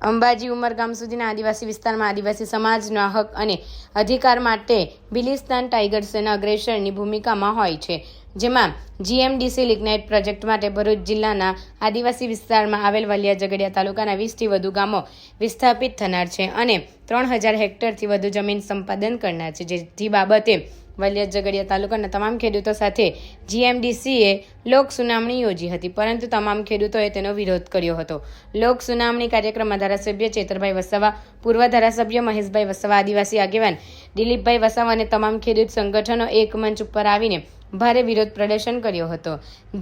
અંબાજી ઉમરગામ સુધીના આદિવાસી વિસ્તારમાં આદિવાસી સમાજના હક અને અધિકાર માટે બિલિસ્તાન ટાઇગર સેના અગ્રેસરની ભૂમિકામાં હોય છે, જેમાં જીએમડીસી લિગ્નાઇટ પ્રોજેક્ટ માટે ભરૂચ જિલ્લાના આદિવાસી વિસ્તારમાં આવેલ વલિયા ઝઘડિયા તાલુકાના 20થી વધુ ગામો વિસ્થાપિત થનાર છે અને 3000 હેક્ટરથી વધુ જમીન સંપાદન કરનાર છે. જેથી બાબતે વલિયા ઝઘડિયા તાલુકાના તમામ ખેડૂતો સાથે જીએમડીસીએ લોક સુનાવણી યોજી હતી, પરંતુ તમામ ખેડૂતોએ તેનો વિરોધ કર્યો હતો. લોક સુનાવણી કાર્યક્રમમાં ધારાસભ્ય ચેતરભાઈ વસાવા, પૂર્વ ધારાસભ્ય મહેશભાઈ વસાવા, આદિવાસી આગેવાન દિલીપભાઈ વસાવા અને તમામ ખેડૂત સંગઠનો એક મંચ ઉપર આવીને ભારે વિરોધ પ્રદર્શન કર્યો હતો,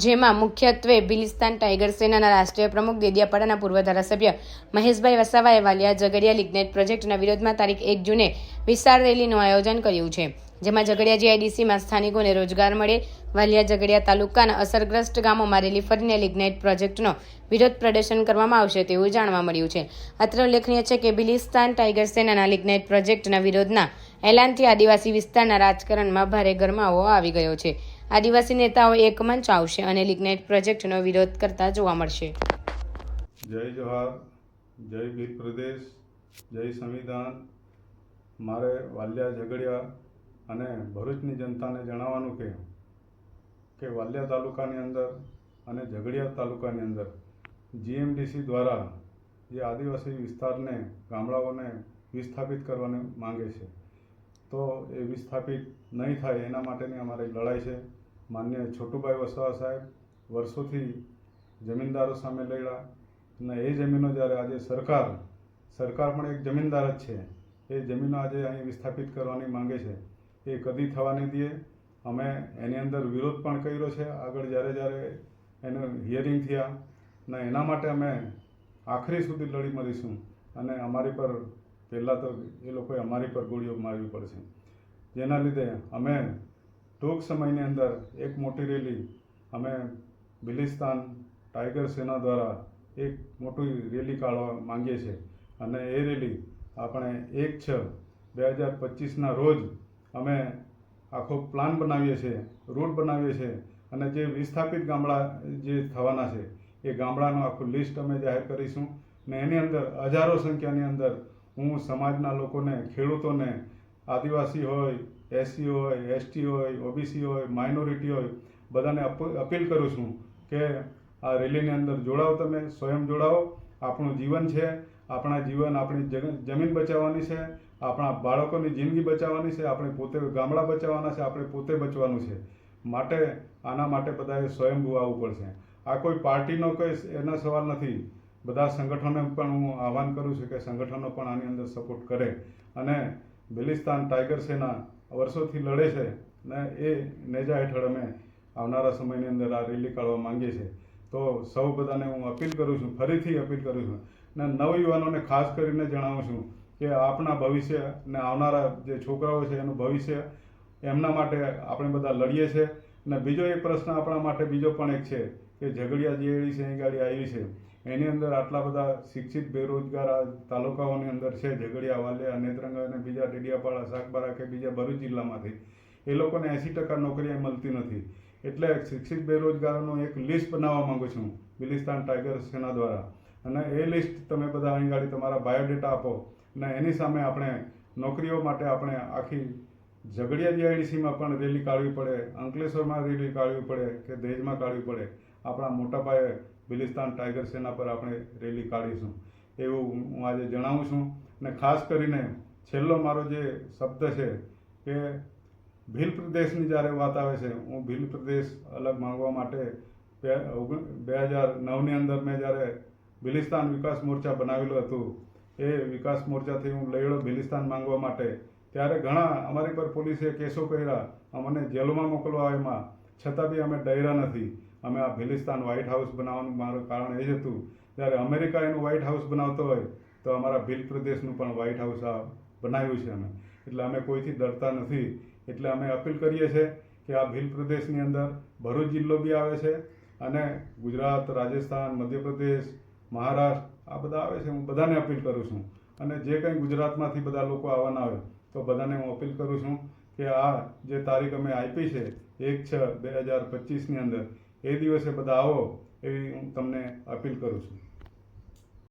જેમાં મુખ્યત્વે બિલિસ્તાન ટાઇગર સેનાના રાષ્ટ્રીય પ્રમુખ દેડિયાપાડાના પૂર્વ ધારાસભ્ય મહેશભાઈ વસાવાએ વાલિયા ઝઘડિયા લિગ્નાઇટ પ્રોજેક્ટના વિરોધમાં તારીખ 1 જૂને વિશાળ રેલીનું આયોજન કર્યું છે, જેમાં ઝઘડિયા જીઆઈડીસીમાં સ્થાનિકોને રોજગાર મળે, વાલિયા ઝઘડિયા તાલુકાના અસરગ્રસ્ત ગામોમાં રેલી ફરીને લિગ્નાઇટ પ્રોજેક્ટનો વિરોધ પ્રદર્શન કરવામાં આવશે તેવું જાણવા મળ્યું છે. અત્રે ઉલ્લેખનીય છે કે બિલિસ્તાન ટાઇગર સેનાના લિગ્નાઇટ પ્રોજેક્ટના વિરોધના એલાનથી આદિવાસી વિસ્તારના રાજકારણમાં ભારે ગરમાવો આવી ગયો છે. આદિવાસી નેતાઓ એક મંચ આવશે અને લિગ્નાઇટ પ્રોજેક્ટનો વિરોધ કરતા જોવા મળશે. જય જોહાર, જય ભીલ પ્રદેશ, જય સંવિધાન. મારે વાલિયા ઝઘડિયા અને ભરૂચની જનતાને જણાવવાનું કે વાલિયા તાલુકાની અંદર અને ઝઘડિયા તાલુકાની અંદર જીએમડીસી દ્વારા જે આદિવાસી વિસ્તારને, ગામડાઓને વિસ્થાપિત કરવાને માંગે છે, તો એ વિસ્થાપિત નહીં થાય એના માટેની અમારી લડાઈ છે. માન્ય છોટુભાઈ વસાવા સાહેબ વર્ષોથી જમીનદારો સામે લડ્યા અને એ જમીનો જ્યારે આજે સરકાર પણ એક જમીનદાર જ છે, એ જમીનો આજે અહીં વિસ્થાપિત કરવાની માંગે છે, એ કદી થવા નહીં દે. અમે એની અંદર વિરોધ પણ કર્યો છે આગળ જ્યારે એનું હિયરિંગ થયા, ને એના માટે અમે આખરી સુધી લડી મરીશું અને અમારી પર પહેલાં તો એ લોકોએ અમારી પર ગોળીઓ મારવી પડશે, જેના લીધે અમે ટૂંક સમયની અંદર એક મોટી રેલી અમે બિલિસ્તાન ટાઇગર સેના દ્વારા એક મોટી રેલી કાઢવા માંગીએ છીએ અને એ રેલી આપણે 1/6/2025ના રોજ અમે આખો પ્લાન બનાવીએ છીએ, રૂટ બનાવીએ છીએ અને જે વિસ્થાપિત ગામડા જે થવાના છે એ ગામડાનું આખું લિસ્ટ અમે જાહેર કરીશું ને એની અંદર હજારો સંખ્યાની અંદર હું સમાજના લોકોને, ખેડૂતોને, આદિવાસી હોય, એસસી હોય, એસટી હોય, ઓબીસી હોય, માઇનોરિટી હોય, બધાને અપીલ કરું છું કે આ રેલીની અંદર જોડાઓ, તમે સ્વયં જોડાઓ. આપણું જીવન છે, આપણા જીવન, આપણી જમીન બચાવવાની છે, આપણા બાળકોની જિંદગી બચાવવાની છે, આપણે પોતે ગામડા બચાવવાના છે, આપણે પોતે બચવાનું છે. માટે આના માટે બધાએ સ્વયંભૂ આવવું પડશે. આ કોઈ પાર્ટીનો કોઈ એનો સવાલ નથી. બધા સંગઠનોને પણ હું આહ્વાન કરું છું કે સંગઠનો પણ આની અંદર સપોર્ટ કરે અને બિલિસ્તાન ટાઇગર સેના વર્ષોથી લડે છે ને એ નેજા હેઠળ અમે આવનારા સમયની અંદર આ રેલી કાઢવા માંગીએ છીએ. તો સૌ બધાને હું અપીલ કરું છું, ફરીથી અપીલ કરું છું ને નવયુવાનોને ખાસ કરીને જણાવું છું કે આપણા ભવિષ્ય ને આવનારા જે છોકરાઓ છે એનું ભવિષ્ય, એમના માટે આપણે બધા લડીએ છીએ. અને બીજો એક પ્રશ્ન આપણા માટે બીજો પણ એક છે કે ઝઘડિયા જીઆઈડીસી અહીં ગાડી આવી છે, એની અંદર આટલા બધા શિક્ષિત બેરોજગાર આ તાલુકાઓની અંદર છે, ઝઘડિયા, વાલિયા, નેત્રંગા અને બીજા ડેડિયાપાડા, સાગબારા કે બીજા ભરૂચ જિલ્લામાંથી, એ લોકોને 80% નોકરી મળતી નથી. એટલે શિક્ષિત બેરોજગારોનું એક લિસ્ટ બનાવવા માંગુ છું બિલિસ્તાન ટાઇગર સેના દ્વારા અને એ લિસ્ટ તમે બધા અહીં ગાડી તમારા બાયોડેટા આપો અને એની સામે આપણે નોકરીઓ માટે આપણે આખી ઝઘડિયા જીઆઈડીસીમાં પણ રેલી કાઢવી પડે, અંકલેશ્વરમાં રેલી કાઢવી પડે કે દહેજમાં કાઢવી પડે, આપણા મોટા પાયે બિલિસ્તાન ટાઇગર સેના પર આપણે રેલી કાઢીશું એવું હું આજે જણાવું છું. અને ખાસ કરીને છેલ્લો મારો જે શબ્દ છે કે ભીલ પ્રદેશની જ્યારે વાત આવે છે, હું ભીલ પ્રદેશ અલગ માંગવા માટે 2009ની અંદર મેં જ્યારે બિલિસ્તાન વિકાસ મોરચા બનાવેલું હતું, એ વિકાસ મોરચાથી હું લડ્યો બિલિસ્તાન માંગવા માટે. ત્યારે ઘણા અમારી પર પોલીસે કેસો કર્યા, અમને જેલમાં મોકલવા આવ્યા, છતાં બી અમે ડર્યા નથી. અમે આ બિલિસ્તાન વ્હાઇટ હાઉસ બનાવવાનું મારું કારણ એ જ હતું, જ્યારે અમેરિકા એનું વ્હાઇટ હાઉસ બનાવતો હોય તો અમારા ભીલ પ્રદેશનું પણ વ્હાઇટ હાઉસ આ બનાવ્યું છે અમે. એટલે અમે કોઈથી ડરતા નથી. એટલે અમે અપીલ કરીએ છીએ કે આ ભીલ પ્રદેશની અંદર ભરૂચ જિલ્લો બી આવે છે અને ગુજરાત, રાજસ્થાન, મધ્યપ્રદેશ, મહારાષ્ટ્ર આ બધા આવે છે. હું બધાને અપીલ કરું છું અને જે કંઈ ગુજરાતમાંથી બધા લોકો આવવાના હોય તો બધાને હું અપીલ કરું છું કે આ જે તારીખ અમે આપી છે 1/6/2025ની અંદર, એ દિવસે બધા આવો એવી હું તમને અપીલ કરું છું.